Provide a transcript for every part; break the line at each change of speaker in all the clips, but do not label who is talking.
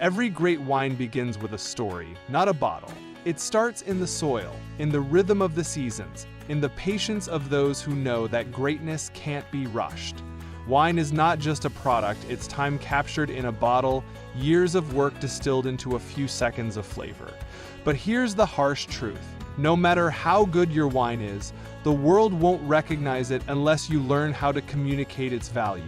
Every great wine begins with a story, not a bottle. It starts in the soil, in the rhythm of the seasons, in the patience of those who know that greatness can't be rushed. Wine is not just a product, it's time captured in a bottle, years of work distilled into a few seconds of flavor. But here's the harsh truth. No matter how good your wine is, the world won't recognize it unless you learn how to communicate its value.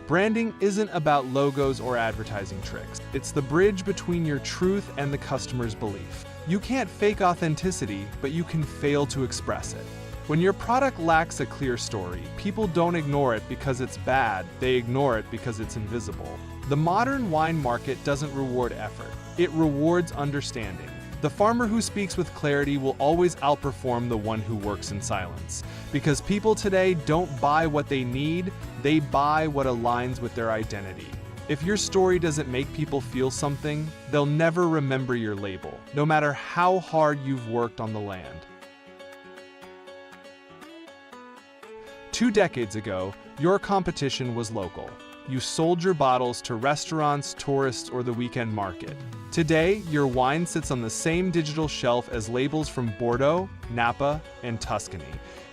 Branding isn't about logos or advertising tricks. It's the bridge between your truth and the customer's belief. You can't fake authenticity, but you can fail to express it. When your product lacks a clear story, people don't ignore it because it's bad, they ignore it because it's invisible. The modern wine market doesn't reward effort, it rewards understanding. The farmer who speaks with clarity will always outperform the one who works in silence. Because people today don't buy what they need, they buy what aligns with their identity. If your story doesn't make people feel something, they'll never remember your label, no matter how hard you've worked on the land. 2 decades ago, your competition was local. You sold your bottles to restaurants, tourists, or the weekend market. Today, your wine sits on the same digital shelf as labels from Bordeaux, Napa, and Tuscany.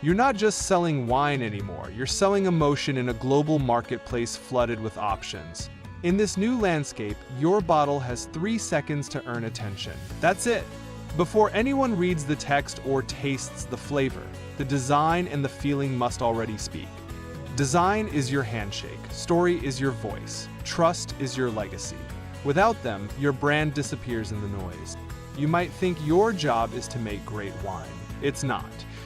You're not just selling wine anymore, you're selling emotion in a global marketplace flooded with options. In this new landscape, your bottle has 3 seconds to earn attention. That's it. Before anyone reads the text or tastes the flavor, the design and the feeling must already speak. Design is your handshake, story is your voice, trust is your legacy. Without them, your brand disappears in the noise. You might think your job is to make great wine. It's not.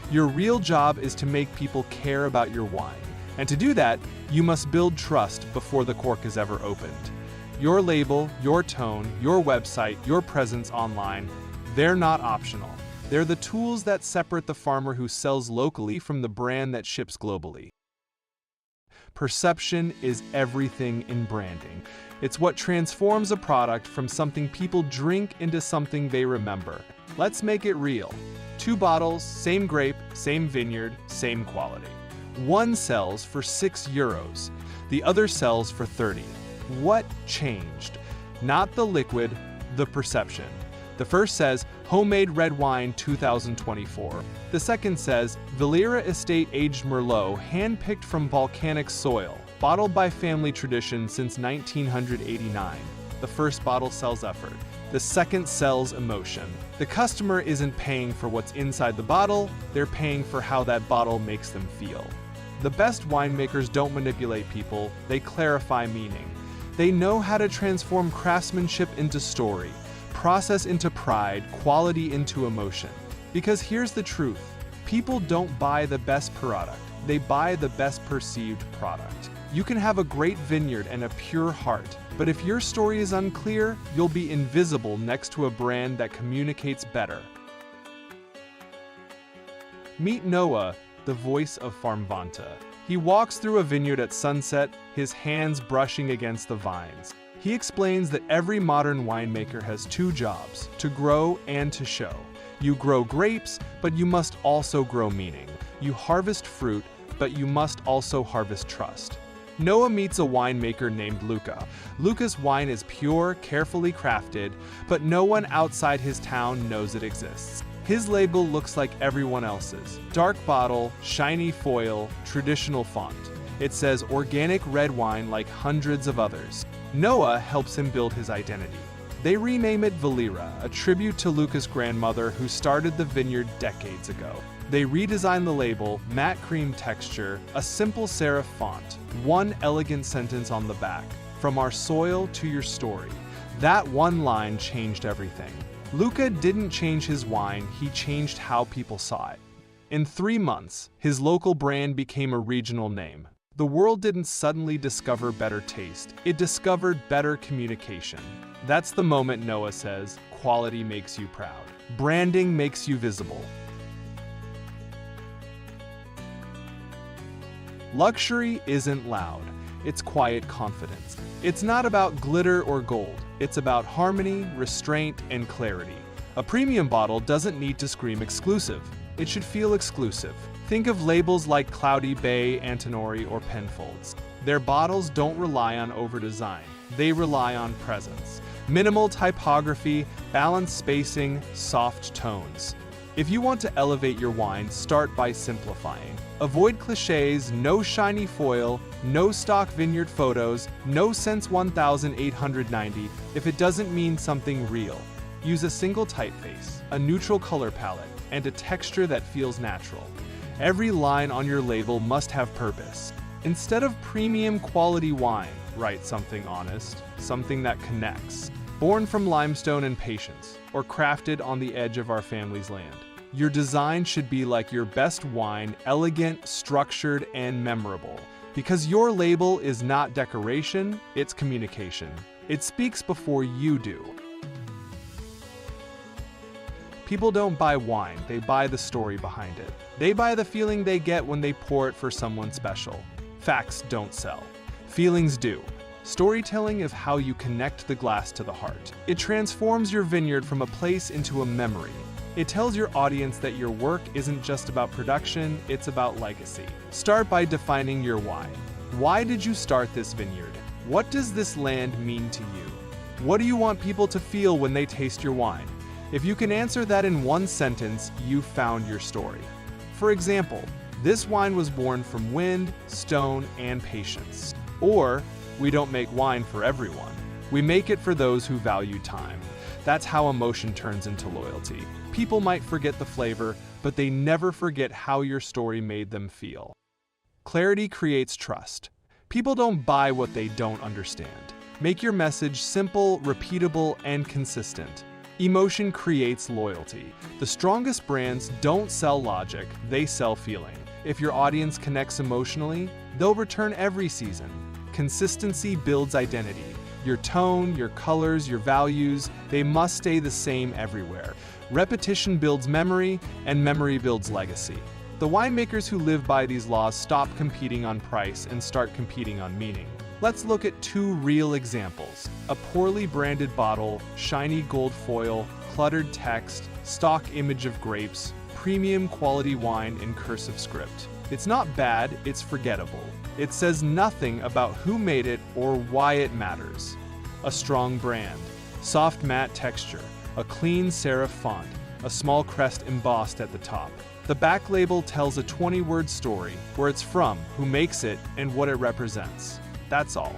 Your real job is to make people care about your wine. And to do that, you must build trust before the cork is ever opened. Your label, your tone, your website, your presence online, they're not optional. They're the tools that separate the farmer who sells locally from the brand that ships globally. Perception is everything in branding. It's what transforms a product from something people drink into something they remember. Let's make it real. 2 bottles, same grape, same vineyard, same quality. One sells for €6, the other sells for 30. What changed? Not the liquid, the perception. The first says, Homemade Red Wine 2024. The second says, Valera Estate Aged Merlot, hand-picked from volcanic soil, bottled by family tradition since 1989. The first bottle sells effort. The second sells emotion. The customer isn't paying for what's inside the bottle, they're paying for how that bottle makes them feel. The best winemakers don't manipulate people, they clarify meaning. They know how to transform craftsmanship into story, process into pride, quality into emotion. Because here's the truth, people don't buy the best product, they buy the best perceived product. You can have a great vineyard and a pure heart, but if your story is unclear, you'll be invisible next to a brand that communicates better. Meet Noah, the voice of Farmvanta. He walks through a vineyard at sunset, his hands brushing against the vines. He explains that every modern winemaker has 2 jobs, to grow and to show. You grow grapes, but you must also grow meaning. You harvest fruit, but you must also harvest trust. Noah meets a winemaker named Luca. Luca's wine is pure, carefully crafted, but no one outside his town knows it exists. His label looks like everyone else's. Dark bottle, shiny foil, traditional font. It says organic red wine like hundreds of others. Noah helps him build his identity. They rename it Valera, a tribute to Luca's grandmother who started the vineyard decades ago. They redesign the label, matte cream texture, a simple serif font, one elegant sentence on the back, from our soil to your story. That one line changed everything. Luca didn't change his wine, he changed how people saw it. In 3 months, his local brand became a regional name. The world didn't suddenly discover better taste, it discovered better communication. That's the moment Noah says, quality makes you proud. Branding makes you visible. Luxury isn't loud, it's quiet confidence. It's not about glitter or gold, it's about harmony, restraint, and clarity. A premium bottle doesn't need to scream exclusive, it should feel exclusive. Think of labels like Cloudy Bay, Antinori, or Penfolds. Their bottles don't rely on over-design, they rely on presence. Minimal typography, balanced spacing, soft tones. If you want to elevate your wine, start by simplifying. Avoid cliches, no shiny foil, no stock vineyard photos, no since 1890 if it doesn't mean something real. Use a single typeface, a neutral color palette, and a texture that feels natural. Every line on your label must have purpose. Instead of premium quality wine, write something honest, something that connects. Born from limestone and patience, or crafted on the edge of our family's land. Your design should be like your best wine, elegant, structured, and memorable. Because your label is not decoration, it's communication. It speaks before you do. People don't buy wine, they buy the story behind it. They buy the feeling they get when they pour it for someone special. Facts don't sell. Feelings do. Storytelling is how you connect the glass to the heart. It transforms your vineyard from a place into a memory. It tells your audience that your work isn't just about production, it's about legacy. Start by defining your why. Why did you start this vineyard? What does this land mean to you? What do you want people to feel when they taste your wine? If you can answer that in one sentence, you've found your story. For example, this wine was born from wind, stone, and patience. Or, we don't make wine for everyone. We make it for those who value time. That's how emotion turns into loyalty. People might forget the flavor, but they never forget how your story made them feel. Clarity creates trust. People don't buy what they don't understand. Make your message simple, repeatable, and consistent. Emotion creates loyalty. The strongest brands don't sell logic, they sell feeling. If your audience connects emotionally, they'll return every season. Consistency builds identity. Your tone, your colors, your values, they must stay the same everywhere. Repetition builds memory, and memory builds legacy. The winemakers who live by these laws stop competing on price and start competing on meaning. Let's look at two real examples. A poorly branded bottle, shiny gold foil, cluttered text, stock image of grapes, premium quality wine in cursive script. It's not bad, it's forgettable. It says nothing about who made it or why it matters. A strong brand, soft matte texture, a clean serif font, a small crest embossed at the top. The back label tells a 20-word story, where it's from, who makes it, and what it represents. That's all.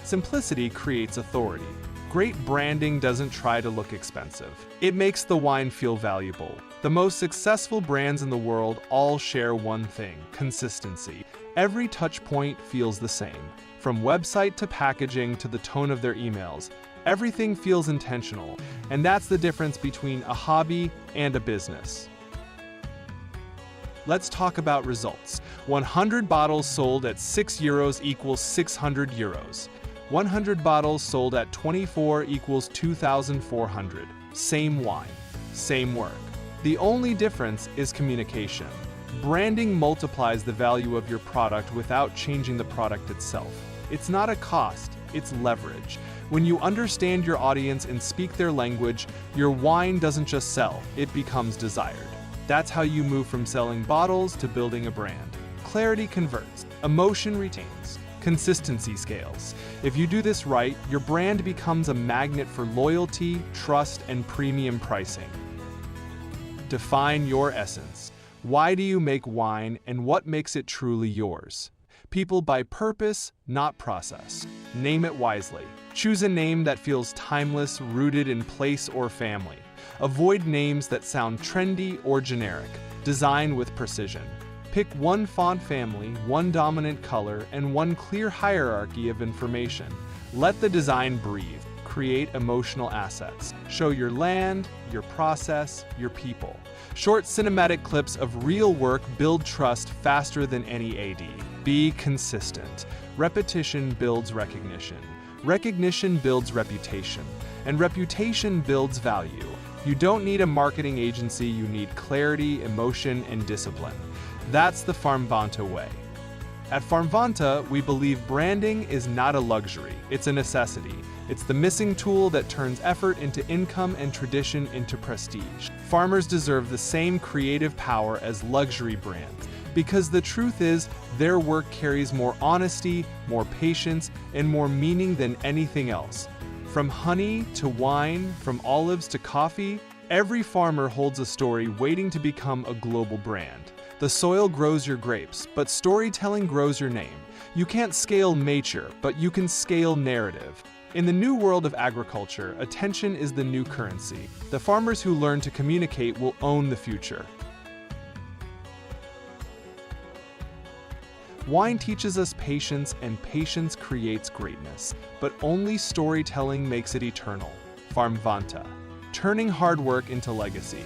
Simplicity creates authority. Great branding doesn't try to look expensive. It makes the wine feel valuable. The most successful brands in the world all share one thing: consistency. Every touch point feels the same. From website to packaging to the tone of their emails, everything feels intentional, and that's the difference between a hobby and a business. Let's talk about results. 100 bottles sold at €6 equals 600 euros. 100 bottles sold at 24 equals 2,400. Same wine, same work. The only difference is communication. Branding multiplies the value of your product without changing the product itself. It's not a cost, it's leverage. When you understand your audience and speak their language, your wine doesn't just sell, it becomes desired. That's how you move from selling bottles to building a brand. Clarity converts, emotion retains, consistency scales. If you do this right, your brand becomes a magnet for loyalty, trust, and premium pricing. Define your essence. Why do you make wine, and what makes it truly yours? People buy purpose, not process. Name it wisely. Choose a name that feels timeless, rooted in place or family. Avoid names that sound trendy or generic. Design with precision. Pick one font family, one dominant color, and one clear hierarchy of information. Let the design breathe. Create emotional assets. Show your land, your process, your people. Short cinematic clips of real work build trust faster than any AD. Be consistent. Repetition builds recognition. Recognition builds reputation. And reputation builds value. You don't need a marketing agency, you need clarity, emotion, and discipline. That's the Farmvanta way. At Farmvanta, we believe branding is not a luxury, it's a necessity. It's the missing tool that turns effort into income and tradition into prestige. Farmers deserve the same creative power as luxury brands, because the truth is, their work carries more honesty, more patience, and more meaning than anything else. From honey to wine, from olives to coffee, every farmer holds a story waiting to become a global brand. The soil grows your grapes, but storytelling grows your name. You can't scale nature, but you can scale narrative. In the new world of agriculture, attention is the new currency. The farmers who learn to communicate will own the future. Wine teaches us patience, and patience creates greatness, but only storytelling makes it eternal. Farmvanta, turning hard work into legacy.